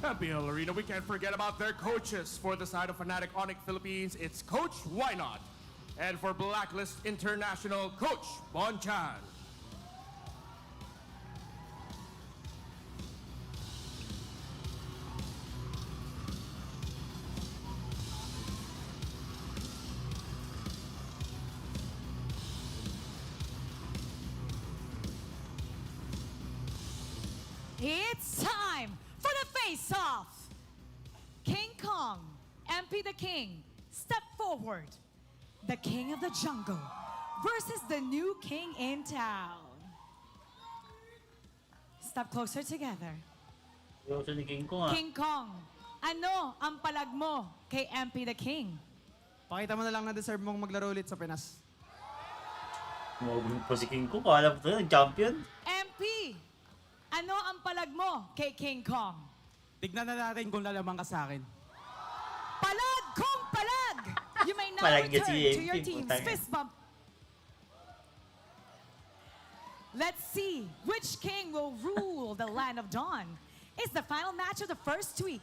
MPL Arena, we can't forget about their coaches. For the side of Fnatic Onic Philippines, it's Coach Why Not? And for Blacklist International, Coach Bon Chan. It's time for the face-off. King Kong, MP the King, step forward. The King of the Jungle versus the new King in town. Step closer together. Yoso ni King Kong, King Kong, ano ang palag mo kay MP the King? Pakita mo na lang na deserve mong maglaro ulit sa Pinas. Mawag po si King Kong. Alam ko na, champion. MP, ano ang palag mo kay King Kong? Tignan na natin kung lalaman ka sa akin. Palag kong palag! You may now Palag niya return si to your MP, team's putang ina. fist bump. Let's see which king will rule the land of dawn. It's the final match of the first week.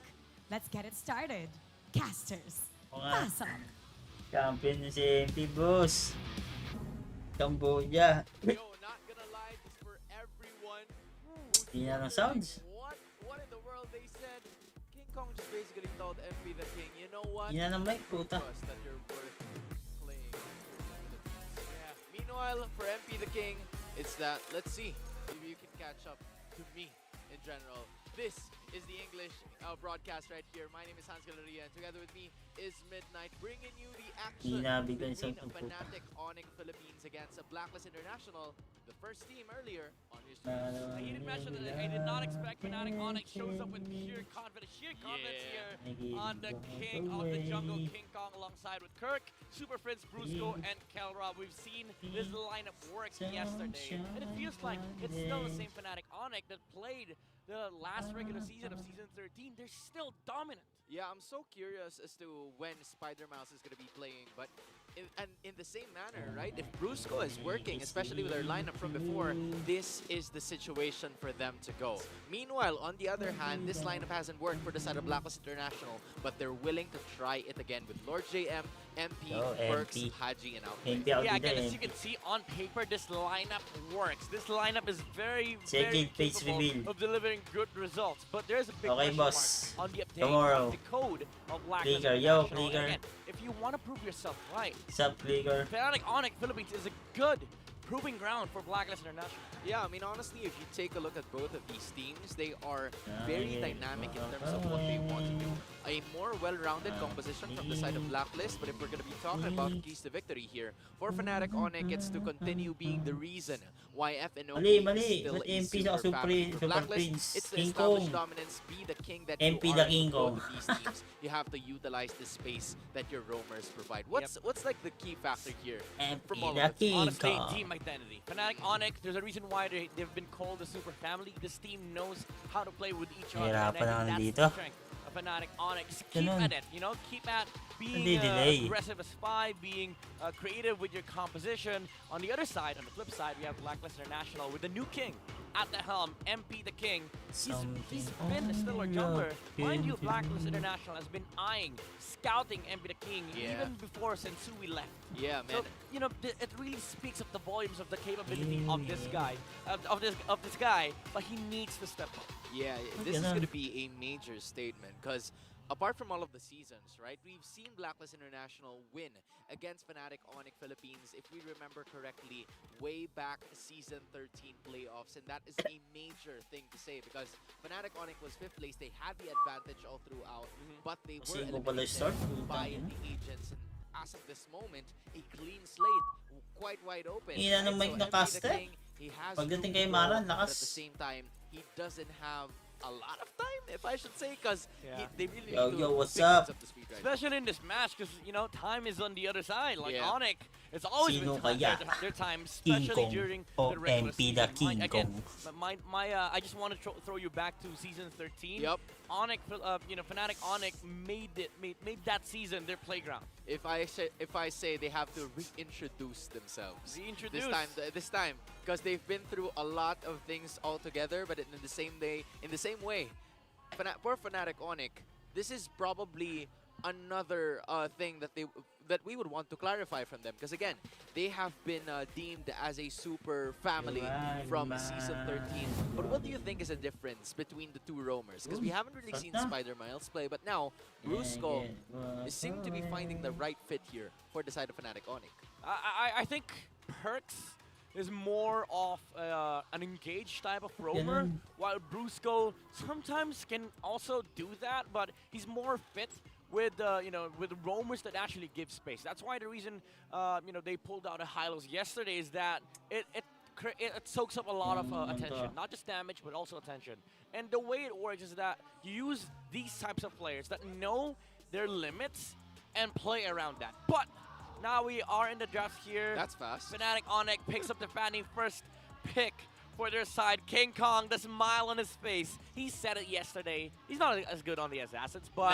Let's get it started. Casters, Oo nga. pass up. Champion ni si MP, boss. Cambodia. Yo, not gonna lie, just for everyone who's Hindi na ng wondering sounds. what in the world they said, King Kong just basically told MP the King, you know what? Hindi na ng mic, puta. Trust that you're worth playing for the Philippines. Yeah. Meanwhile, for MP the King, it's that, let's see if you can catch up to me in general. This is the English broadcast right here. My name is Hans Galeria, and together with me is Midnight, bringing you the action Hinabigyan between sa puto. Fnatic Onic Philippines against Blacklist International, the first team earlier on your He did mention that I did not expect Fnatic Onic shows up with sheer confidence here on the King of the Jungle, King Kong, alongside with Kirk, Super Prince, Brusco, and Kelra. We've seen this lineup work yesterday, and it feels like it's still the same Fnatic Onic that played the last regular season of Season 13. They're still dominant. Yeah, I'm so curious as to when Spider Mouse is going to be playing, but in the same manner, right? If Brusco is working, especially with their lineup from before, this is the situation for them to go. Meanwhile, on the other hand, this lineup hasn't worked for the side of Blacklist International, but they're willing to try it again with Lord JM, MP, Oh, Perks, MP. Haji, and MP Outplay. out Yeah, dito, again, as you MP. can see on paper, this lineup works. This lineup is very, Second very page capable reveal. of delivering good results. But there's a big Okay, question boss. mark on the update Tomorrow. of the code of Blacklist Clicker, yo, International. clicker. Again, if you want to prove yourself right, Sup, Clicker? Fnatic Onic Philippines is a good proving ground for Blacklist International. Yeah, I mean, honestly, if you take a look at both of these teams, they are very dynamic in terms of what they want to do. A more well-rounded composition from the side of Blacklist, but if we're going to be talking about keys to victory here, for Fnatic Onic, it's to continue being the reason why FNOP Mali. is still Ba't a MP super sa Super family. For Super Blacklist, Prince? it's to King establish Kong. dominance, be the king that MP you the are King in both Kong. of these teams. You have to utilize the space that your roamers provide. What's like the key factor here from all MP of the it? King Honestly, Kong. team identity. Fnatic Onic, there's a reason why they've been called the Super Family. This team knows how to play with each other. Hirapan And I naman think dito. that's the strength of Fnatic Onic. Just keep Ganun. at it, you know? Keep at being Hindi-delay. aggressive as spy, being creative with your composition. On the other side, on the flip side, we have Blacklist International with the new king at the helm, MP the King. He's been a stellar jungler. Mind you, Blacklist International has been eyeing, scouting MP the King even before Sensui left. Yeah, man. So, you know, it really speaks of the volumes of the capability of this guy, of this guy, but he needs to step up. Yeah, this is going to be a major statement because apart from all of the seasons, right, we've seen Blacklist International win against Fnatic Onic Philippines, if we remember correctly, way back season 13 playoffs, and that is a major thing to say because Fnatic Onic was 5th place, they had the advantage all throughout, but they were Kasi kung pala eliminated start, by putang the agents, and as of this moment, a clean slate, quite wide open. Hina ng mic So ng MP the caster. King, he has Pagdating room kay to Mara, grow, but lakas. at the same time, he doesn't have a lot of time, if I should say, because Yeah. they really Yo, need yo, to what's pick up? up the speed right now. Especially in this match, because, you know, time is on the other side. Like Yeah. Onic, it's always Sino been kaya? their time, King especially Kong during o the regular MP the season. King Again, Kong? I just want to throw you back to season 13. Yep. Onic, you know, Fnatic Onic made that season their playground. If I say they have to reintroduce themselves Reintroduce. this time, because they've been through a lot of things all together, but in the same way, for Fnatic Onic, this is probably another thing that we would want to clarify from them, because again, they have been deemed as a super family from season 13. But what do you think is the difference between the two roamers? Because we haven't really seen Spider Miles play, but now Brusco seem to be finding the right fit here for the side of Fnatic Onic. I think Perks is more of an engaged type of roamer, while Brusco sometimes can also do that, but he's more fit with with roamers that actually give space. That's why the reason they pulled out a Hylos yesterday is that it soaks up a lot of attention, not just damage but also attention. And the way it works is that you use these types of players that know their limits and play around that. But now we are in the draft here. That's fast. Fnatic Onic picks up the Fanny first pick for their side. King Kong, the smile on his face. He said it yesterday. He's not as good on the assassins, but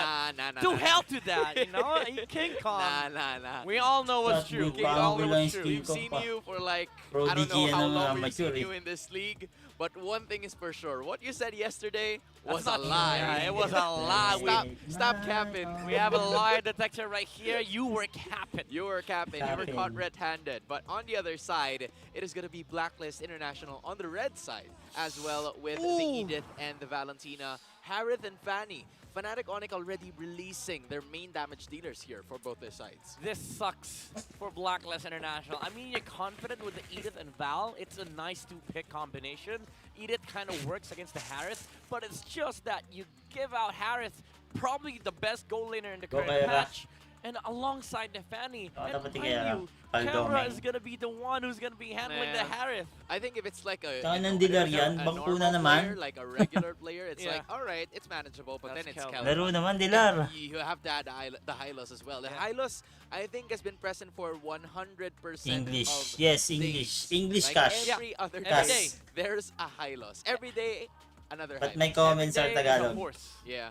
to hell to that, you know? King Kong. Nah. We all know what's true. We all know what's true. We've seen you for like, I Prodigy don't know how and long we've seen amateur, you in this league, but one thing is for sure. What you said yesterday was That's a not true. lie. Yeah, it was a lie. Stop capping. We have a lie detector right here. You were capping. You were capping. You were Capping. caught red-handed. But on the other side, it is going to be Blacklist International on the red side, as well with the Edith and the Valentina, Harith and Fanny. Fnatic Onic already releasing their main damage dealers here for both their sides. This sucks for Blacklist International. I mean, you're confident with the Edith and Val. It's a nice two-pick combination. Edith kind of works against the Harith, but it's just that you give out Harith, probably the best goal laner in the current Kaya. patch, and alongside the Fanny. And dapat mind kaya. you, Paldo, Camera man. is going to be the one who's going to be handling the Man. Harith. I think if it's like a, Saan you know, nandilar a yan? normal Bangko na naman. player, like a regular player, it's Yeah. like, all right, it's manageable, but That's then it's Kelvin. Kelvin. Laro naman, Dilar. You have to add the Hylos as well. The Hylos, I think, has been present for 100% English. of Yes, days. English. English Like cash. every other Every day, day. there's a Hylos. Every day, another But Hylos. may comments are Every day is a Tagalog. force. Yeah,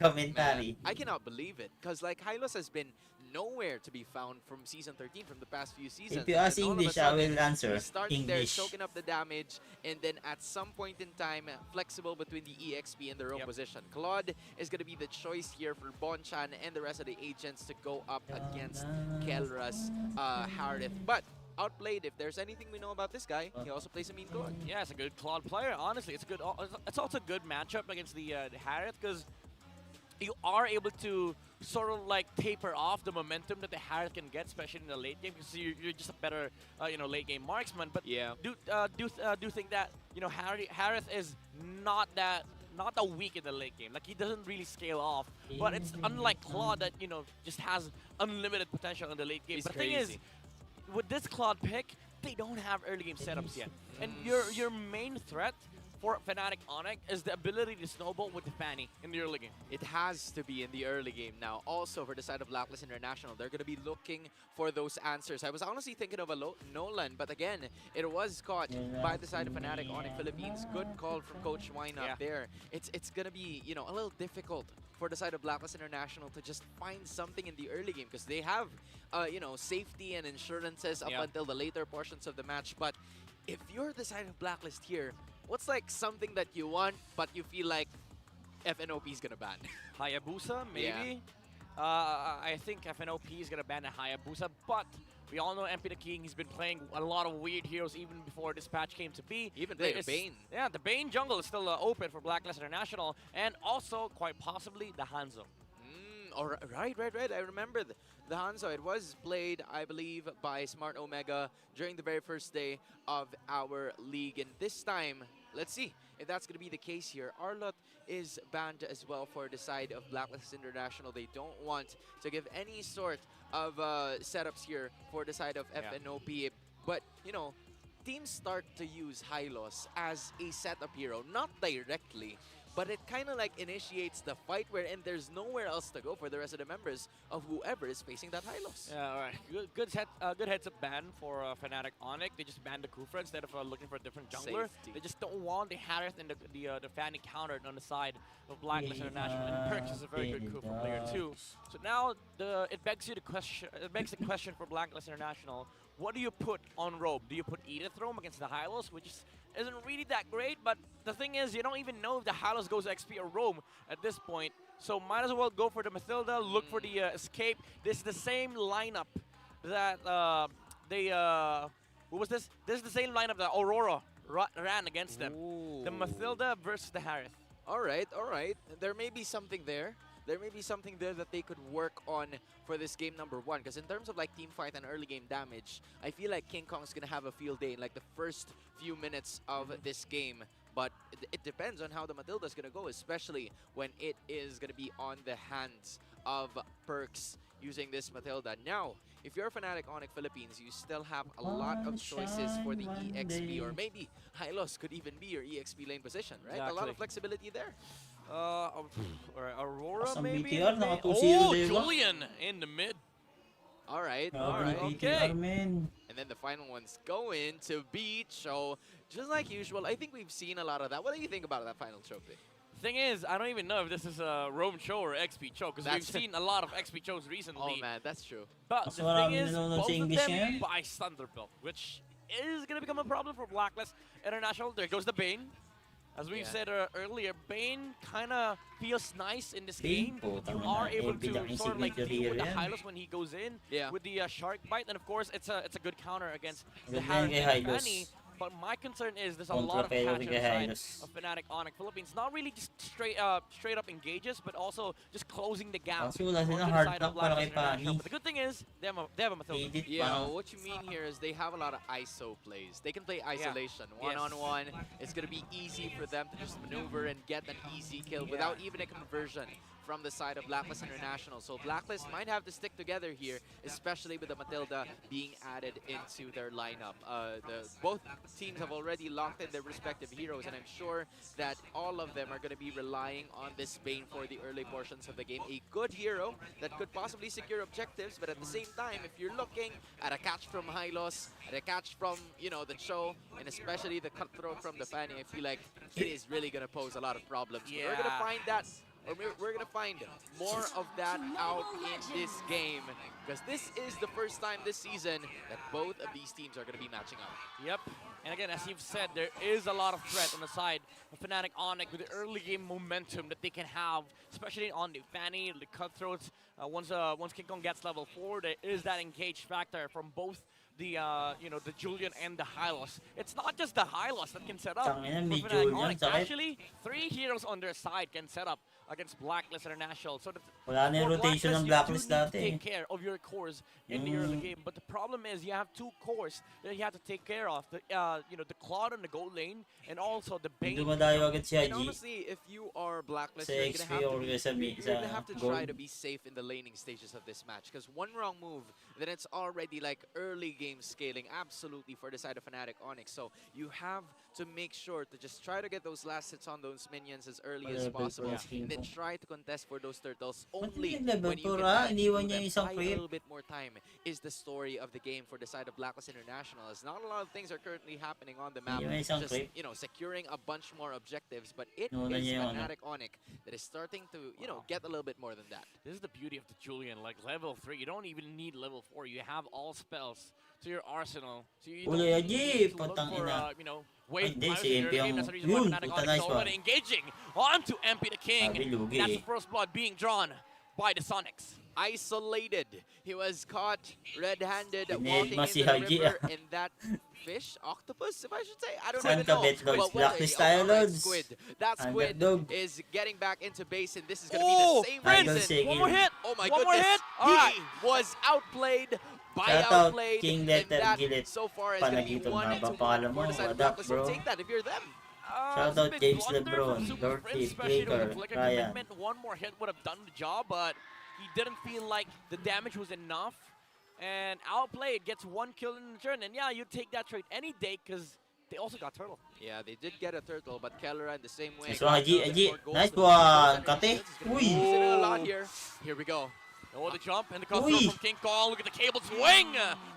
Commentary. man, I cannot believe it. Because, like, Hylos has been nowhere to be found from Season 13, from the past few seasons. If you And ask then all of a English, I sudden, will answer. he's starting there, English. soaking up the damage, and then at some point in time, flexible between the EXP and their own Yep. position. Claude is going to be the choice here for Bonchan and the rest of the agents to go up against Kelra's Harith. But outplayed, if there's anything we know about this guy, he also plays a mean Claude. Yeah, it's a good Claude player. Honestly, it's good. It's also a good matchup against the Harith, because you are able to sort of like taper off the momentum that the Harith can get, especially in the late game, because you're just a better late game marksman. But Yeah. do think that Harith is not that weak in the late game. Like, he doesn't really scale off. But it's unlike Claude that just has unlimited potential in the late game. He's but the thing is, crazy. with this Claude pick, they don't have early game setups yet. And your main threat for Fnatic Onic is the ability to snowball with the Fanny in the early game. It has to be in the early game now. Also, for the side of Blacklist International, they're going to be looking for those answers. I was honestly thinking of a Nolan, but again, it was caught by the side of Fnatic Onic Philippines. Good call from Coach Wynot there. It's going to be, a little difficult for the side of Blacklist International to just find something in the early game, because they have, safety and insurances up until the later portions of the match. But if you're the side of Blacklist here, what's like something that you want, but you feel like FNOP is gonna ban? Hayabusa, maybe? I think FNOP is going to ban a Hayabusa, but we all know MP the King. He's been playing a lot of weird heroes even before this patch came to be. Even There played a is- Bane. Yeah, the Bane jungle is still open for Blacklist International, and also, quite possibly, the Hanzo. Right. I remember the Hanzo. It was played, I believe, by Smart Omega during the very first day of our league. And this time, let's see if that's going to be the case here. Arlott is banned as well for the side of Blacklist International. They don't want to give any sort of setups here for the side of FNOP. But, teams start to use Hylos as a setup hero, not directly, but it kind of like initiates the fight wherein there's nowhere else to go for the rest of the members of whoever is facing that Hylos. Yeah, all right. Good heads-up ban for Fnatic Onic. They just banned the Kufra instead of looking for a different jungler. Safety. They just don't want the Harith and the Fanny countered on the side of Blacklist International. And Perks is a very good Kufra player too. So now it begs the question for Blacklist International: what do you put on Robe? Do you put Edith Rome against the Hylos, which isn't really that great, but the thing is, you don't even know if the Hylos goes XP or Rome at this point, so might as well go for the Matilda, look for the escape. This is the same lineup that what was this? This is the same lineup that Aurora ran against them. The Matilda versus the Harith. All right, all right. There may be something there. There may be something there that they could work on for this game number 1. Because in terms of like team fight and early game damage, I feel like King Kong's gonna have a field day in like the first few minutes of this game. But it depends on how the Matilda's gonna go, especially when it is gonna be on the hands of Perks using this Matilda. Now, if you're a Fnatic Onic Philippines, you still have a lot of choices for the EXP, or maybe Hylos could even be your EXP lane position, right? A lot Exactly. of flexibility there. Or Aurora Asang maybe? BTR, naka 2-0 Oh, diba? Julian in the mid. All right, all Grabe right. ng okay. BTR, men. And then the final one's going to be Cho. Just like usual, I think we've seen a lot of that. What do you think about that final trophy? Thing is, I don't even know if this is a Rome Cho or XP Cho, because we've That's- seen a lot of XP Chos recently. Oh man, that's true. But Mas the thing marami is, nanonood both sa of English them ngayon. buy Thunderbolt, which is going to become a problem for Blacklist International. There goes the Bane. As we've Yeah. said earlier, Bane kind of feels nice in this Bane game. po, You tama are na, able bilang to sort of like signature deal with the hero yan. Hylos when he goes in Yeah. with the Shark Bite. And of course, it's a good counter against the Ganda Harith yung kay and the Hylos. Fanny. But my concern is there's a Kontra lot of pero catcher kay side Hylos. of Fnatic Onic Philippines. Not really just straight up engages, but also just closing the gap. Kasi wala onto silang the hard side of knock para Blacklist kay International. Fanny. But the good thing is they have a Matilda. Edit Yeah, pa. what you mean here is they have a lot of ISO plays. They can play isolation, one-on-one. It's going to be easy for them to just maneuver and get an easy kill without even a conversion from the side of Blacklist International. So Blacklist might have to stick together here, especially with the Matilda being added into their lineup. Both teams have already locked in their respective heroes, and I'm sure that all of them are going to be relying on this Bane for the early portions of the game. A good hero that could possibly secure objectives, but at the same time, if you're looking at a catch from Hylos, at a catch from, the Cho, and especially the cutthroat from the Fanny, I feel like it is really going to pose a lot of problems. But we're going to Yeah. find that, or we're going to find more of that out in this game, because this is the first time this season that both of these teams are going to be matching up. Yep. And again, as you've said, there is a lot of threat on the side of Fnatic Onic with the early game momentum that they can have, especially on the Fanny, the Cutthroats. Once King Kong gets level 4, there is that engage factor from both the the Julian and the Hylos. It's not just the Hylos that can set up Tangina, may for Fnatic Julian, Onic. sakit. Actually, 3 heroes on their side can set up against Blacklist International. So that Wala na yung for rotation ng you Blacklist do need to dati. take care of your cores in the early game. But the problem is you have 2 cores that you have to take care of. The the Claude on the gold lane, and also the Bane. Dumadayo agad si And Haji honestly, if you are Blacklist, sa you're XP going or to sa you're gonna have to try to gold. be safe in the laning stages of this match, because one wrong move, then it's already like early game scaling absolutely for the side of Fnatic Onyx. So you have to make sure to just try to get those last hits on those minions as early as Level possible, first and then king. try to contest for those turtles Ba't only hindi level when you 4, can ah? manage Iniwan to niya then yung isang buy a creep. little bit more time is the story of the game for the side of Blacklist International. As not a lot of things are currently happening on the map, Iniwan yung isang just creep. securing a bunch more objectives, but it Nuna is niya yung ano. Fnatic Onic that is starting to get a little bit more than that. This is the beauty of the Julian, like level 3. You don't even need level 4. You have all spells to your arsenal. So you don't Uli, even Haji, need to look patang for, ina. wave Hindi, players si in MP the early game. ang- That's the reason why yun, Fnatic puta, Onyx nice is already one. engaging onto MP the King. Sabi, lugi That's eh. the first blood being drawn by the Sonics. Isolated. He was caught red-handed Pined walking mo in si the Haji, river ah. in that fish, octopus, if I should say. I don't Saan even ka know. bet, Lods? But whether Blacklist the tayo, alright Lods. squid. That squid Underdog. is getting back into base, and this is going to Oh, be the same Idol reason. Sig. One more hit. Oh my One more goodness. hit. All right. He was outplayed by Shout out, outplayed, King and Letter that Gilit. so far is going to be Panagitong 1-1 haba. Pangalan mo, for the side of adapt, Blacklist. bro. So take that if you're them. Shout It's a out big James blunder Lebron, from Super Lord Prince, Thief, especially with the Baker, Flicker Ryan. commitment. One more hit would have done the job, but he didn't feel like the damage was enough. And outplayed, gets 1 kill in the turn. And yeah, you take that trade any day because they also got turtle. Yeah, they did get a turtle, but Kellera in the same way. Nice one, Haji, got a Haji. bit more gold. Nice one, Kate. Uy. He's in a lot here. Here we go. Oh, the jump and the cut Uy. through from King Kong. Look at the cable swing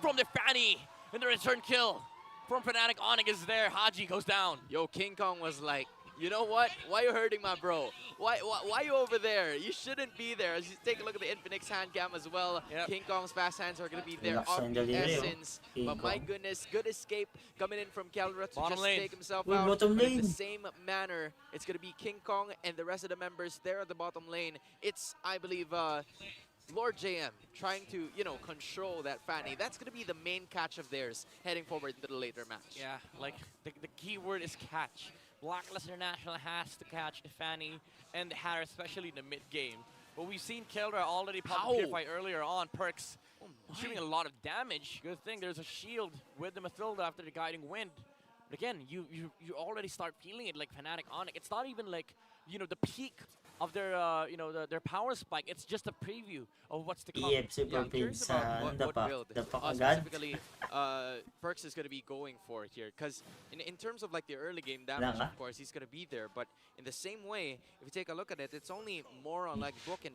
from the Fanny. And the return kill from Fnatic Onic is there. Haji goes down. Yo, King Kong was like You know what? Why you hurting my bro? Why you over there? You shouldn't be there. As you take a look at the Infinix hand cam as well. Yep. King Kong's fast hands are going to be there Relax of ang the delivery, essence. King But my Kong. goodness, good escape coming in from Kelra to Bottom just lane. take himself Uy, out. bottom But in lane. the same manner, it's going to be King Kong and the rest of the members there at the bottom lane. It's, I believe, Lord JM trying to, control that Fanny. That's going to be the main catch of theirs heading forward into the later match. Yeah, like the key word is catch. Blacklist International has to catch Fanny and the heir, especially in the mid game. But we've seen Kelra already pop the Purify earlier on. Perks shooting a lot of damage. Good thing there's a shield with the Mathilda after the Guiding Wind. But again, you already start feeling it like Fnatic Onic. It's not even like, the peak of their, their power spike. It's just a preview of what's to come. EF Super I'm curious Pins about sa what build dapak agad. specifically Perks is going to be going for here. Because in terms of like the early game damage, of course, he's going to be there. But in the same way, if you take a look at it, it's only more on like Book and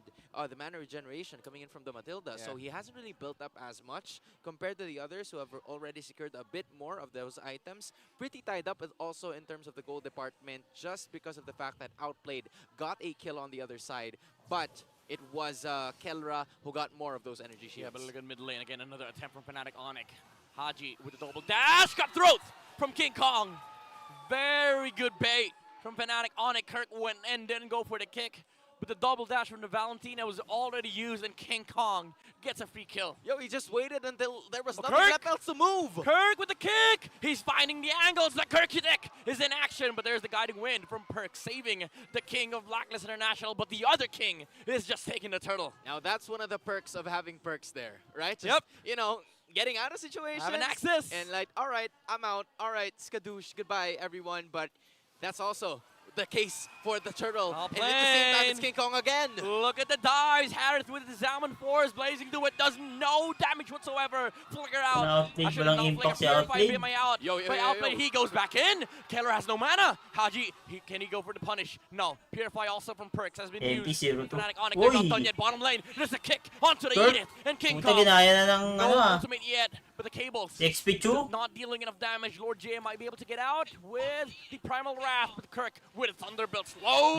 the mana regeneration coming in from the Matilda. So he hasn't really built up as much compared to the others who have already secured a bit more of those items. Pretty tied up also in terms of the gold department just because of the fact that Outplayed got a kill on the other side. But it was Kelra who got more of those energy shields. Yeah, but look at mid lane. Again, another attempt from Fnatic Onic. Haji with a double dash. Cut throat from King Kong. Very good bait from Fnatic Onic. Kirk went and didn't go for the kick. But the double dash from the Valentina was already used, and King Kong gets a free kill. Yo, he just waited until there was But nothing Kirk! left else to move. Kirk with the kick! He's finding the angles. The Kirk-deck is in action, but there's the Guiding Wind from Perk, saving the king of Blacklist International, but the other king is just taking the turtle. Now, that's one of the perks of having perks there, right? Yep. Getting out of situations. Have an access. And like, all right, I'm out. All right, skadoosh, goodbye, everyone. But that's also the case for the turtle. Well And at the same time, it's played. King Kong again. Look at the dives. Harris with the Salmon Force blazing through it. Does no damage whatsoever. Flicker out. Outplayed, Actually, walang no impact flicker. si Purify, Outplayed. beat my out. Yo, But Outplayed, he goes back in. Keller has no mana. Haji, can he go for the punish? No. Purify also from Perks has been MP used. 0-2. Fnatic Onic, they're not Uy! done yet. Bottom lane, there's a kick onto the Kirk, Edith. And King Puta, Kong. ginaya na ng No ultimate yet, but the cables XP2. not dealing enough damage. Lord J might be able to get out with the Primal Wrath, but Kirk with a Thunderbolt slow.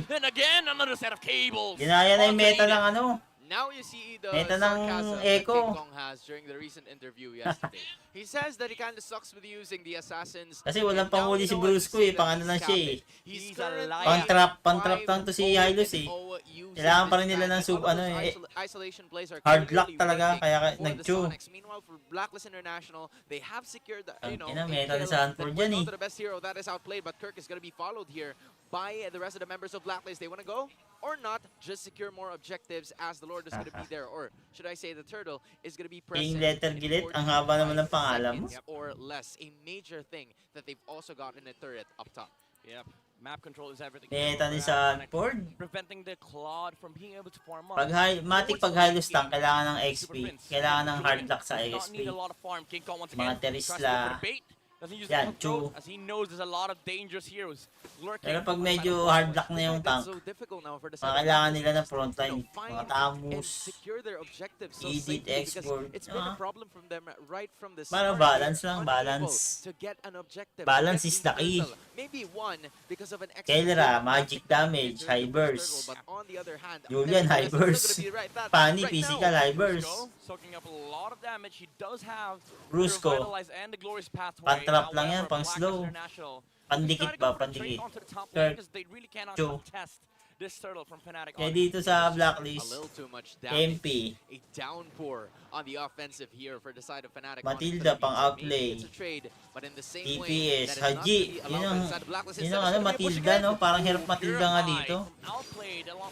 And again, another set of cables. Ginaya na yung onto meta Edith. ng ano. Now you see the Meta ng sarcasm that Echo. King Kong has during the recent interview yesterday. He says that he kind of sucks with using the assassins. Kasi walang And now panghuli you si know what? Brusco You see eh, that pang ano he's lang siya eh. capping. He's He's a currently liar. Pantrap lang to si Hylos eh. 5-0 Kailangan pa rin using nila this ng match. sub, All of ano those eh, isolation plays are hard luck clearly talaga, working kaya for the nag-chew. Sonics. Meanwhile, for Blacklist International, they have secured the, Ina, a meta kill na sa Hanford that went yan on eh. to the best hero. That is Outplayed, but Kirk is going to be followed here by the rest of the members of Blacklist. They want to go or not, just secure more objectives as the Lord is going to be there. Or should I say the Turtle is going to be present. King Letter in Gilit, 45 ang haba naman ng pangalan mo. seconds or less. A major thing that they've also got in a turret up top. Yep. Map control is everything. Meta ni sa Hanford. Preventing the Claude from being able to farm up. Pag Hylos tank, kailangan ng XP. Kailangan ng hard luck sa Does not XP. need a lot of farm. King Kong once Mga again tries to go Terisla. for the bait. Doesn't use Yan, the control, Chu. as he knows there's a lot of dangerous heroes lurking. Pero pag on the side medyo of the hard forward. luck na yung It's tank, so difficult now for the mga kailangan nila ng frontline. find Mga and Tamus, secure their objectives so Edit, safely because export. it's been a problem from them right from the Para start. balance They're lang, unable balance. to get an objective. Balance to get is the key. turtle. Maybe one because of an extra Kelra, kill. magic damage, That's high the burst. turtle, but on the other hand, Julian, high nevertheless, it's burst. still gonna be right Pani, right physical, now. high burst. Soaking up a lot of damage. He does have Brusco. the Revitalize and the Glorious Pathway. Pan-trap lang yan, However, pang Blacklist slow. International, Pandikit he's trying to go ba, for straight pandikit. onto the top Kirk. lane because they really cannot Chu. contest this turtle from Fnatic Kaya Onic. dito sa A Blacklist, little too much damage. MP. A downpour on the offensive here for the side of Fnatic. Matilda, Onic pang Philippines. outplay. Maybe it's a trade, but in the same TPS, way, that is not Haji. gonna be Yun allowed ang, inside the Blacklist. yun Instead, ang it's ano, gonna be a push Matilda, again. no? Parang hirap Matilda nga dito.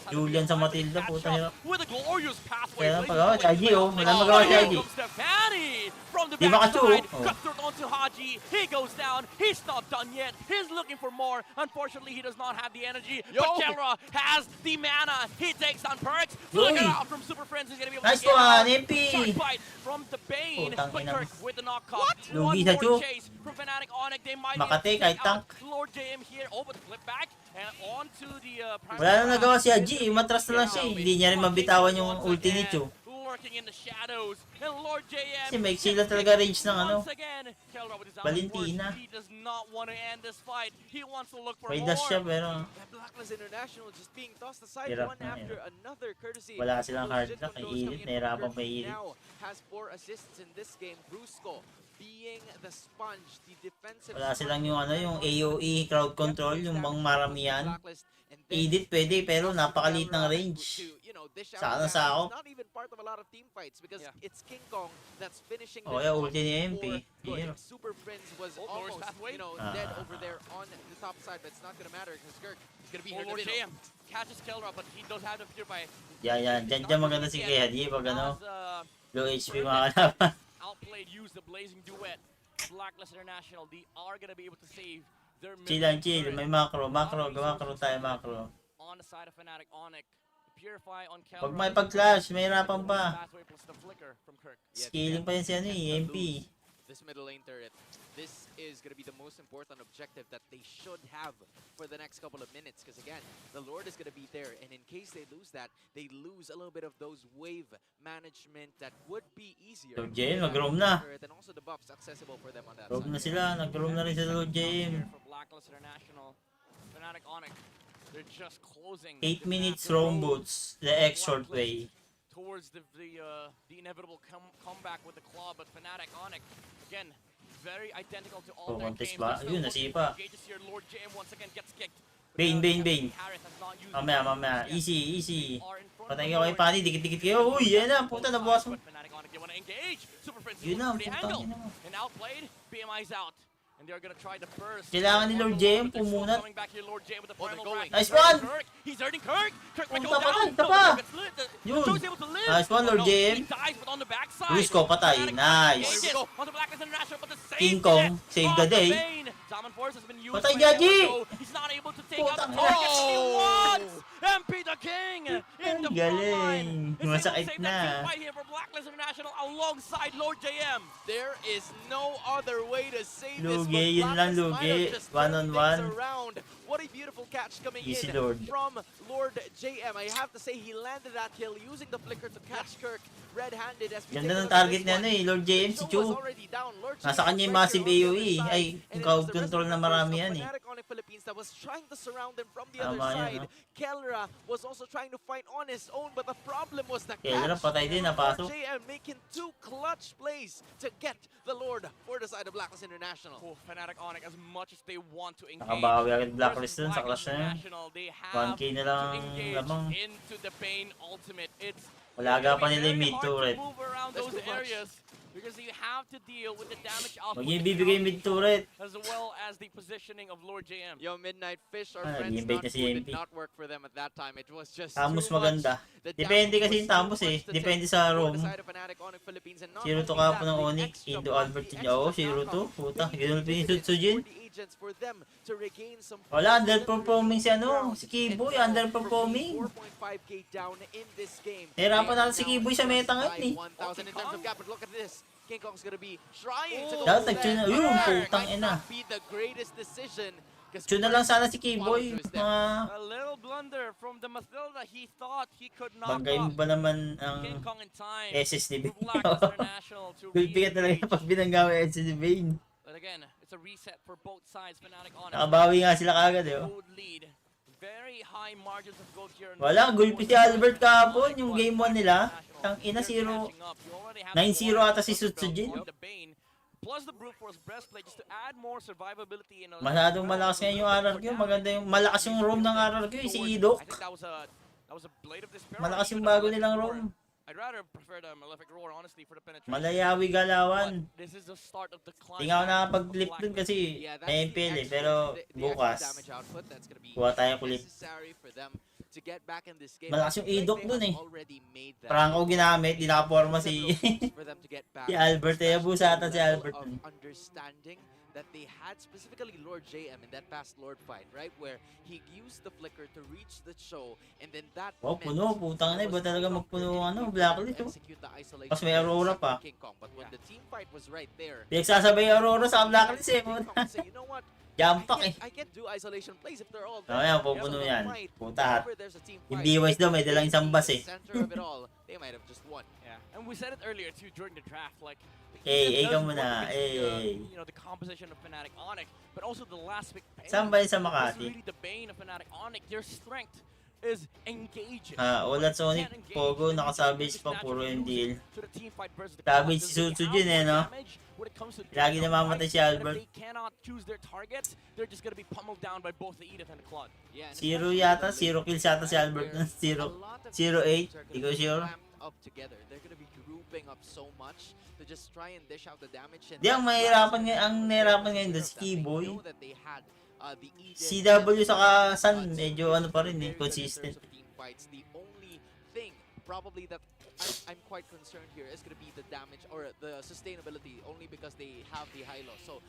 Julian sa Matilda, puta hirap. With a glorious pathway. Kaya blazing pagawa, through Haji, it. oh. Wala magawa si Here Haji. comes Stefani from the Di ba kacho, backside. oh. Cut through onto Haji. He goes down. He's not done yet. He's looking for more. Unfortunately, he does not have the energy. Yo. But Kelra has the mana. He takes on Perks. Uy. Flicker out from Super Friends. He's going to be able Nice to get one, out. MP. Shark bite from the Bane. Putang But ina Kirk mo. with the knock-off. Lugi One sa more Chu. chase from Fnatic Onic. They might Makati, be able to kahit take out tank. Lord JM here. Oh, but flip back. And on to the Wala nang nagawa si Haji, umatras na lang siya eh. Hindi niya rin mabitawan yung ulti ni Chu. lurking in the shadows. And Lord JM Kasi may sila talaga range ng ano. once again, Kelra with his Valentina. He does not want to end this fight. He wants to look for May more. dash siya pero And Blacklist International just being tossed aside Hirap one na, after another, courtesy wala of silang those hard jet luck. controls Iinit, coming in from nahirapan Kirk. pa iinit. Now has 4 assists in this game. Brusco being the sponge, the defensive Wala silang sponge yung ano, yung on AOE crowd control, yung mga maramihan. Blacklist. And then Edit pwede pero Just napakaliit ng Kelra range. to, you know, dish out Sana damage. sa ako. It's not even part of a lot of team fights because Yeah. it's King Kong that's finishing Oh, them yeah, off ulti ni MP. for good. Heir. Super Prince was Oh, Norris almost, pathway. you know, Ah. dead over there on the top side, but it's not gonna matter because Kirk is gonna be here in the Lord middle. JM catches Kelra, but he does have to fear by Yan. Diyan maganda si Kaya. Di pag ano, Has, low HP mga kalaban. outplayed, used the blazing duet. Blacklist International, they are gonna be able to save their Chill. May macro. Macro tayo macro. on the side of Fnatic Onic. Purify on Kelra. Pag may pag-clash, may hirapan pa. Pathway plus the flicker from Kirk. Yeah, Scaling pa yun si ano eh, MP. This middle lane turret. This is going to be the most important objective that they should have for the next couple of minutes. Because again, the Lord is going to be there. And in case they lose that, they lose a little bit of those wave management that would be easier. Lord JM, nag-roam na. And also the buffs accessible for them on that Roam side. na sila. Nag-roam na rin sa Lord JM. For Blacklist International, Fnatic Onic, they're just closing. 8 the minutes path, the roam road boots. The X short way. towards the inevitable comeback with the claw, but Fnatic Onic, again, very identical to all their Contest games. ba? They're Yun, still nasipa. looking to engage here. Lord JM once again gets kicked. Bane. Harris has not used Mamaya. the Easy. are in front Patay of kayo kay Lord. Pani. Dikit kayo. Uy, yan na. Puta, nabukas mo. But Fnatic Onic, they want to engage. Super Prince Yun is na, looking for the putang angle. ina mo. And outplayed, BMI's out. And they're gonna try to burst. Kailangan ni Lord JM pumunat. Coming back here, Lord JM with the Oh, they're final going. rack. Nice one! He's hurting Kirk. Kirk might Puta, go down. patay, tapa! Gets lit. Yun. Joe's able to live. Nice one, Lord Oh, no, JM. He dies, but on the backside. Brusco, patay. Fnatic Nice. engages on the Blacklist International, but the save King Kong, net save off the day. Bane. Zaman Force has been used Patay, by Gaji! Kelra, so he's not able to take out the Putang target ina. he wants. MP the King in the front Galing. line. Is able to Masakit save na. that team fight here for Blacklist International alongside Lord JM. There is no other way to say this. Lugi, but yun lang, Blacklist might have lugi. just turned One-on-one. things around. What a beautiful catch coming Easy, in Lord. from Lord JM. I have to say he landed that kill using the flicker to catch Kirk red-handed. As we Ganda take a ng look at target this niya one. ano eh, Lord JM, si Joe was Chu. already down. Lord Nasa JM kanya yung right massive here on the AOE. other side. Ay, And it crowd was the control na resident marami members yan of eh. Fnatic Onic Philippines that was trying to surround them from the Tama other yan, side. no? Kelra was also trying to fight on his own, but the problem was the Kelra, catch. patay din, Lord napasok. JM making 2 clutch plays to get the Lord for the side of Blacklist International. Oh, Fnatic Onic, as much as they want to engage Nakabawi agad Blacklist versus dun sa clash na yun. International, they have 1K na lang to engage lamang. into the Bane ultimate. It's Walaga pa gonna be nila yung very mid hard turret. to move around That's those too much. areas because you have to deal with the damage output Huwag niyo the ibibigay counter mid turret. as well as the positioning of Lord JM. Yo, Midnight Fish, our Ah, friends nag-invade not na si who MP. did not work for them at that time. It was just Tamos too maganda. much. The Depende damage kasi was yung Tamos too eh. much to Depende take sa for roam. the side of Fnatic Onic Philippines. And not Zero to only kapo that, ng the Onic. extra Indo buff, Albert the yun. Oo, extra 0 to. knockoff Puta, really ganun pa yung indicative Sutsujin. for the agents for them to regain some Wala, points. underperforming si ano, Ground si Kiboy, and underperforming. from being 4.5k down in this game. Nahirapan They are natin si now Kiboy sa just meta ngayon by eh. 1,000 in terms of gap, but look at this. King Kong's gonna be trying to go Dapat for nag-tune na. that. Yun, Might putang ina. not be the greatest decision. 'Cause Tune na lang sana si Kiboy. follow-through is there. Mga A little blunder from the Mathilda. He thought he could knock bagay mo off ba naman King ang Kong in time. SSD For Blacklist International to Gulpigat talaga re-engage. pag binanggawa yung SSD Bane. But again, it's a reset for both sides. Fnatic Onic. Nakabawi nga sila kagad eh. Oh. Gold lead. Very high margins of gold here. Wala, gulpi si Albert kahapon, yung game 1 nila. Tang ina, 9-0 ata si Sutsujin. Plus the brute force breastplate just to add more survivability in a Masyadong malakas ngayon yung RRQ. Maganda yung malakas yung roam ng RRQ, si Idok. I think that was a blade of despair. Malakas yung Even a bago malefic nilang roar. roam. I'd rather prefer the malefic roar honestly for the penetration. Malayawi But galawan. this is the start of the climb. Hindi nga ako nakapag-clip dun kasi Yeah, that's may the MPL eh. extra- Pero the extra bukas, damage output that's gonna be kuha tayo clip. necessary for them to get back in this game. Malakas yung I think Idok they dun have eh. already made that. Franco ginamit, di nakaporma si Several points for them to get back. si Albert. Eh, Especially abusatan the si level Albert of dun. understanding that they had, specifically Lord JM in that past Lord fight, right? Where he used the flicker to reach the show, and then that Oh, meant puno. Putang na, there iba was talaga no magpuno longer ano, any Blacklist, to oh. execute the isolation Tapos may Aurora pa. King Kong. But when the team fight was right there, Pinagsasabay Aurora sa Blacklist eh. King Kong say, you know what? Jump pack eh. I can't do isolation plays if they're all Oh, there. yan, pupuno So the yan. fight, Puta. whenever there's a team Yung fight, D-Wise daw, may dalang isang bus eh. the center of it all, they might have just won. Yeah, and we said it earlier too during the draft. Like, Eh, it ka does muna, work because eh. you know, the composition of Fnatic Onic, but also the last pick. Saan ba yun sa This is Makati? really the bane of Fnatic Onic. Their strength is engaging. Ulat sa Onic, Pogo, nakasabage pa, puro MDL. Savage si Sutsujin eh, no? Lagi namamatay si Albert. If they cannot choose their targets, they're just gonna be pummeled down by both the Edith and the Claude. Yeah, and Zero especially yata, the zero late kills yata si game, Albert. where Zero. a lot of 0-8, teams are di gonna ko be sure. clamped up together. They're gonna be grouping up so much to just try and dish out the damage. And Di, ang mahirapan ngayon, ang nahirapan ngayon doon si Keyboy. Know that they had, the Edith CW and saka Sun, the medyo ano pa rin eh, very good in consistent. terms of team fights. The only thing probably that I'm quite concerned here is going to be the damage or the sustainability, only because they have the high loss. So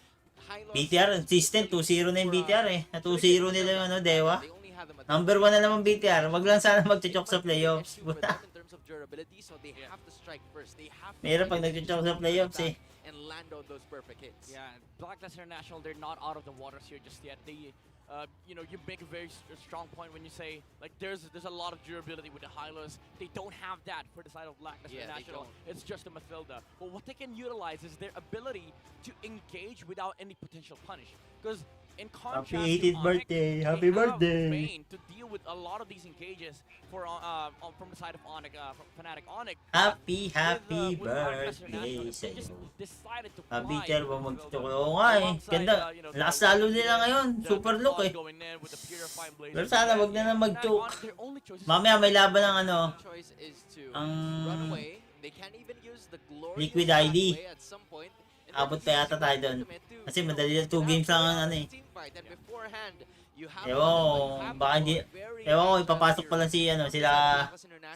high loss, BTR, consistent, 2-0 na yung BTR eh. Na 2-0 nila yung ano, Dewa. they only have them at Number 1 na naman BTR, wag lang sana magchuchok sa playoffs. for them in terms of durability, so they have to strike first. They have to Mahirap pag nagchuchok sa playoffs eh. and land on those perfect hits. Yeah, Blacklist International, they're not out of the waters here just yet. They, you know, you make a very strong point when you say like there's a lot of durability with the Hylos. They don't have that for the side of Blacklist Yeah, they International. don't. It's just a Mathilda. But what they can utilize is their ability to engage without any potential punish. Because in contrast Happy to 18th Onic, birthday, they happy have birthday. Bane to deal with a lot of these engages for from the side of Onic, from Fnatic Onic. Happy With Blacklist birthday International, sa they just iyo. decided to Ah, fly BTR ba with magchuchok? Mathilda. Oo nga eh. Alongside, Ganda. you know, Lakas the lalo nila Onic, ngayon. the Super look Claude eh. going in with the Purifying Blaze. Pero sana wag na lang Fnatic mag-choke. Onic, their only choice is Mamaya may laban ng ano. Choice is to Ang run away. They can't even use the glorious Liquid ID. pathway at some point. And Abot then pa yata tayo doon. Kasi madali lang 2 games lang ang ano eh. team fight, and beforehand, you have Ewan ko, baka hindi, ewan ko, ipapasok pa lang si, ano, sila,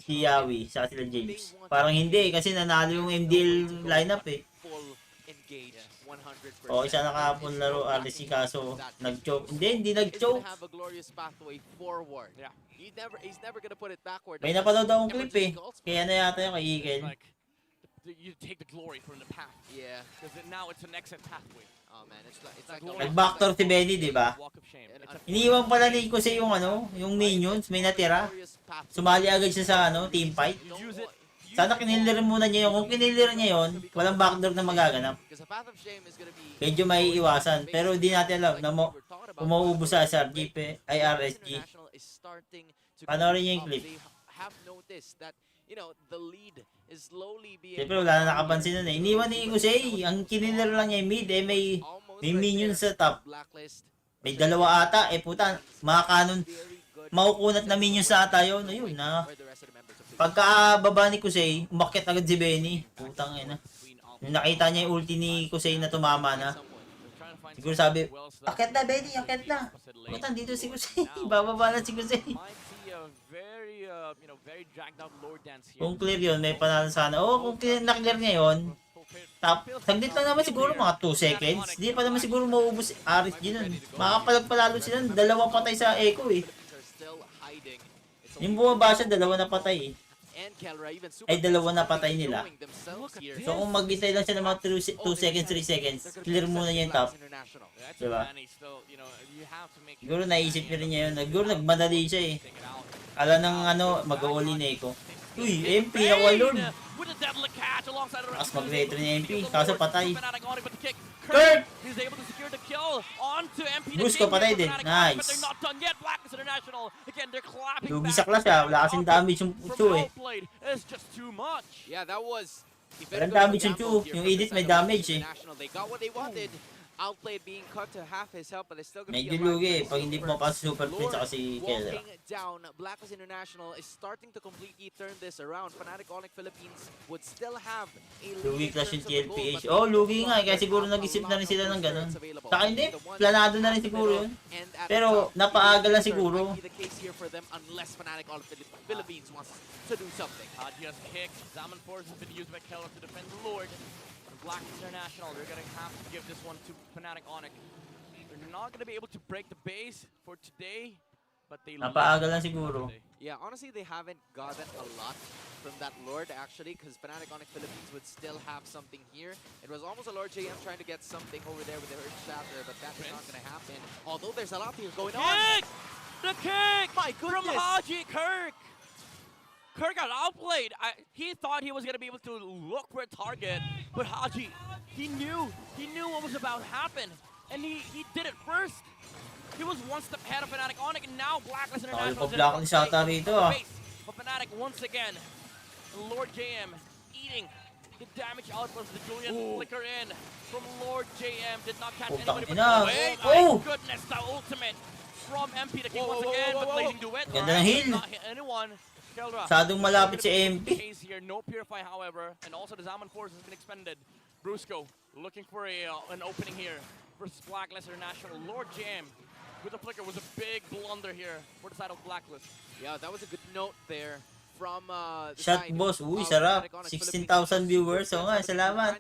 si Yawi, saka sila James. Parang hindi, kasi nanalo yung MDL lineup eh. Full engage, 100%. O, isa nakapon laro RSG kaso nag-choke. Hindi He's gonna nag-choke. have a glorious pathway forward. Yeah. He's never gonna put it backward. May napanood akong clip eh. Kaya na yata yung kay Eagle. like you take the glory from the path Yeah. because now it's an exit pathway. Oh man, it's like Nag-backdoor si Benny, di ba? Walk of shame. It's a Iniiwan pala ni Kuse yung ano, yung minions, may natira. Sumali agad siya sa ano, team fight. you use it. Sana kiniliran muna niya yun. Kung kiniliran niya yun, walang backdoor na magaganap. Because the path of shame is gonna be Medyo may iwasan. Pero di natin alam na kung mauubos sa SRG, ay RSG. Panoorin niyo yung clip. They have noticed that, you know, the lead is slowly being Siyempre wala na nakapansin nun eh. Iniwan ni Kusei. Ang kinilaro lang niya yung mid eh. May minions sa top. Blacklist. May dalawa ata. Eh puta, mga kanon. Makukunat na minions sa ata yun. Ayun na. Pagkababa ni Kusei, umakyat agad si Benny. Putang ina. Nung nakita niya yung ulti ni Kusei na tumama na. Siguro sabi, akyat na Benny, akyat na. Puta, dito si Kusei. Bababa na si Kusei. Might be a very you know, very dragged out lore dance here. Kung clear yun, may panalo sana. Oo, kung na-clear niya yun, saglit lang naman siguro mga 2 seconds. Hindi pa naman siguro mauubos RSG nun. Makapalagpalalo sila, dalawa patay sa Echo eh. Yung bumaba siya, dalawa na patay eh. Ay, dalawa na patay nila. So kung maghintay lang siya ng mga 2 seconds, 3 seconds, clear muna niya yung top. Diba? Siguro naisip niya rin niya yun. Siguro nagmadali siya eh. Ala ng ano, mag-all-in Echo. Uy, MP, nakuha Lord. Tapos mag-retro niya MP, kaso patay. Kurt! He's able to secure the kill onto MP. Bruce ko patay din. Nice. But they're not done yet. Blacklist International. Again, they're clapping Lugi back. sa clash ah, wala kasing damage yung From Chu eh. Outplayed. It's just too much. Yeah, that was Walang damage yung Chu, yung Edith may damage eh. They got what they wanted. Outplayed being cut to half his health, but it's still gonna be Medyo alive. lugi eh, pag hindi pumapasok Super Prince ako si Keller. Walking down, Blacklist International is starting to completely turn this around. Fnatic Onic Philippines would still have a Lugi lead in clash terms yung of the goal, TLPH. but Oh, they lugi don't nga eh, kaya have siguro a nag-isip na rin lot sila of ng ganun. players available. Saka hindi, The one planado na rin at the siguro middle yun. and at Pero the top. napaaga lang Might siguro. be the case here for them unless Fnatic Onic Philippines wants to do something. Just kick. Zaman Force has been used by Keller to defend the Lord. Blacklist International, they're gonna have to give this one to Fnatic Onic. They're not gonna be able to break the base for today, but they Napaaga lang siguro. Yeah, honestly, they haven't gotten a lot from that Lord, actually, because Fnatic Onic Philippines would still have something here. It was almost a Lord JM trying to get something over there with the Earth Chapter, but that's not going to happen. Although there's a lot here going on. Kick! The kick! My goodness! From Haji Kirk! Kirk got outplayed. He thought he was going to be able to look for a target, but Haji, he knew what was about to happen, and he did it first. He was one step ahead of Fnatic Onic, and now Blacklist International is in Blacklist ata rito ah. But Fnatic once again, Lord JM eating the damage output of the Julian flicker in from Lord JM. Did not catch anybody. My goodness, the ultimate from MP the King once again, but Blazing Duet. Ganda ng heal. Not hit anyone. Keldra. Sadong malapit si MP. Case here, no Purify, however, and also the Zaman Force has been expended. Brusco looking for an opening here versus Blacklist International. Lord JM with the flicker was a big blunder here for the side of Blacklist. Yeah, that was a good note there from the Shot side boss, uy, of sarap. Fnatic Onic 16,000 viewers. Oo nga, salamat.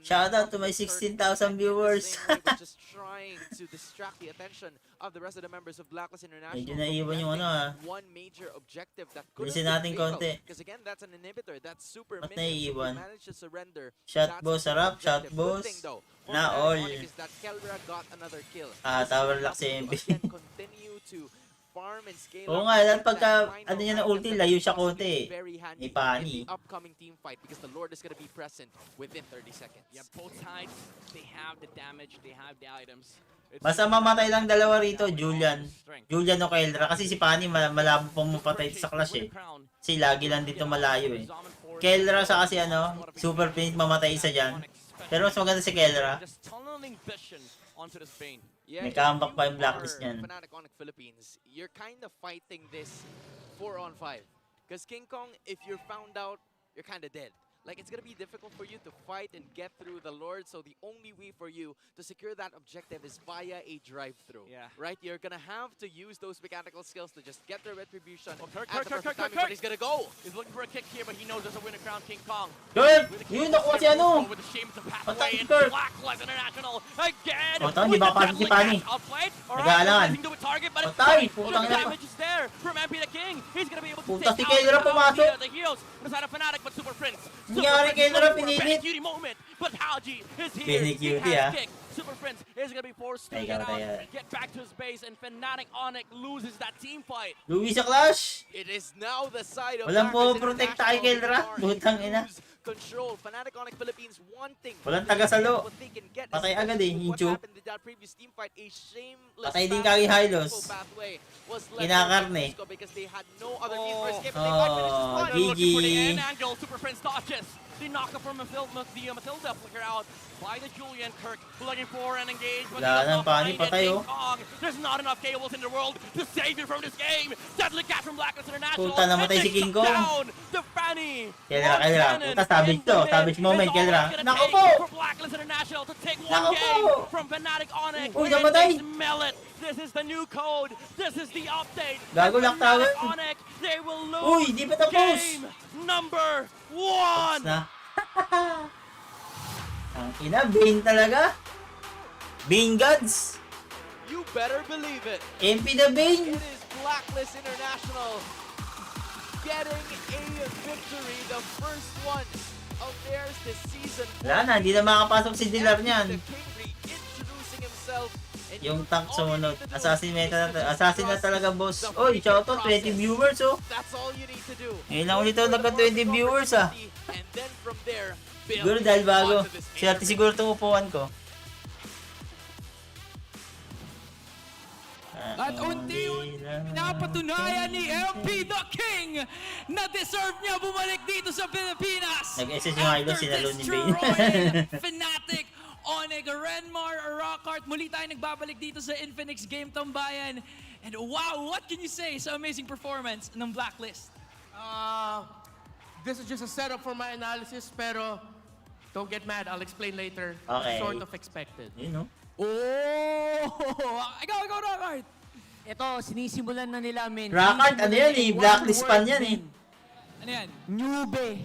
Shout out to my 16,000 viewers. Just trying to distract the attention of the rest of the members of Blacklist International. Medyo naiwan yung ano ah. One major objective that could Bilisin natin konti. because again, that's an inhibitor. That's super Ba't minion. So naiiwan? we managed to surrender. Shot That's boss, the sarap. Shot objective. boss. Good thing, though, for Na Fnatic all. Onic is that Kelra got another kill. Tower lock si MP. Again, continue to farm and scale Oo up nga, to dahil get pagka that final ano niya na item ulti, that layo could siya possibly konti. be very handy Ni Pani. in the upcoming team fight because the Lord is going to be present within 30 seconds. Yeah, both sides, they have the damage, they have the items. Basta mamatay lang dalawa rito, Julian. Julian o Keldra. Kasi si Pani malabo pang mapatay sa clash eh. Kasi lagi lang dito malayo eh. Keldra sa kasi ano, super pink mamatay isa dyan. Pero mas maganda si Keldra. Just tunneling vision onto this Bane. Yeah, May if comeback you pa yung Blacklist are niyan. Fnatic Onic Philippines, you're kind of fighting this 4-on-5. Because King Kong, if you're found out, you're kind of dead. Like, it's going to be difficult for you to fight and get through the Lord, so the only way for you to secure that objective is via a drive-through. Yeah. Right? You're going to have to use those mechanical skills to just get the retribution. Oh, Kirk, at the Kirk, perfect Kirk, timing, Kirk, but he's going to go! He's looking for a kick here, but he knows there's a winner crown, King Kong. Kirk! With the kick, Yun, nakuha si ano! With the shame to Patay pathway si and Kirk. Blacklist International again! O, tama, di with ba the pasok si deadly Pani? catch outplayed. Alright, Nag-aalangan. nothing to a target, but it's Patay! fine. Putang The ina. damage is there from MP the King. He's gonna be able to Puta, take si out Keldra pumasok. the heals. On the side of Fnatic, but Super Prince. Nangyari, Keldra, pinilit. Cutie moment, but Haji is here. Pinicutie, He has ah. kick. Super Prince is gonna be forced to Teka, get out, teka. get back to his base, and Fnatic Onic loses that team fight. Luis sa clash! It is now the side of Walang Blacklist po-protect kay International Keldra. who are Butang ina. lose control. Fnatic Onic Philippines wanting Walang taga-salo. what they can get, Patay agad eh, especially with yung what Chu. happened in that previous team fight, a shameless Patay din path, kay a Hylos. peaceful pathway was left Kinakarne. for Brusco because they had no other means for Oh. escape, and they might finish this Oh, one. GG. Looking for the end angle. Super Prince dodges. The knocker from Matilda flicker out by the Julian. Kirk looking for an engage. But Wala he does nang not Pani, find it. patay, oh. King Kong. There's not enough cables in the world to save you from this game. Deadly catch from Blacklist International. Puta, namatay And si they King took Kong. down the Fanny. Keldra. Puta, savage to. Savage moment, Keldra. Nako po! For Blacklist International to take one Nako game po! from Fnatic Onic. Uy, And namatay! they smell it. This is the new code. This is the update. Gago, lock tower. Fnatic Onic, they will lose. Uy, di pa tapos! Game number 1. Na. Ang ina, Bane talaga. Bane Gods. You better believe it. MP the Bane. It is Blacklist International getting a victory, the first one of theirs this season. Wala na, hindi na makapasok si Dilar niyan. The King reintroducing himself. And Yung you tank all you sumunod. need to do Assassin is meta na finish Assassin na trust talaga, boss. the Oy, shoutout, 20 process. viewers, oh. That's all you need to do. Ngayon lang ulit ako nagka 20 viewers, ah. And then from there, build Siguro dahil bago. onto this Swerte siguro itong upuan ko. At unti-unti napatunayan ni MP the King na deserve niya bumalik dito sa Pilipinas. Nag-SS yung Hylos, sinalo ni Bane. destroying Fnatic, Onic, Renmar, Rockart. Muli tayo nagbabalik dito sa Infinix Game Tambayan. And wow, what can you say sa amazing performance ng Blacklist? This is just a setup for my analysis, pero don't get mad. I'll explain later. Okay. Sort of expected. Yun, no? Oh! Ikaw, Rockart! Ito, sinisimulan na nila, men. Rockart, ano yan eh? Blacklist pan yan eh. Ano yan? Nube.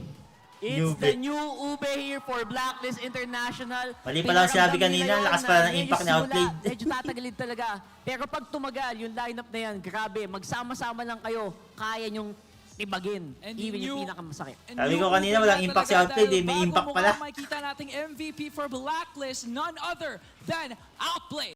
It's the new ube here for Blacklist International. Mali pa lang sinabi kanina, lakas pala ng impact na outplayed. Medyo tatagalid talaga. Pero pag tumagal, yung lineup na yan, grabe, magsama-sama lang kayo, kaya nyong tibagin, And even new- yung pinakamasakit. And Sabi ko new kanina, ube walang na impact talaga sa outplay, dahil may bago impact mo pala. nga makikita nating MVP for Blacklist, none other than Outplay.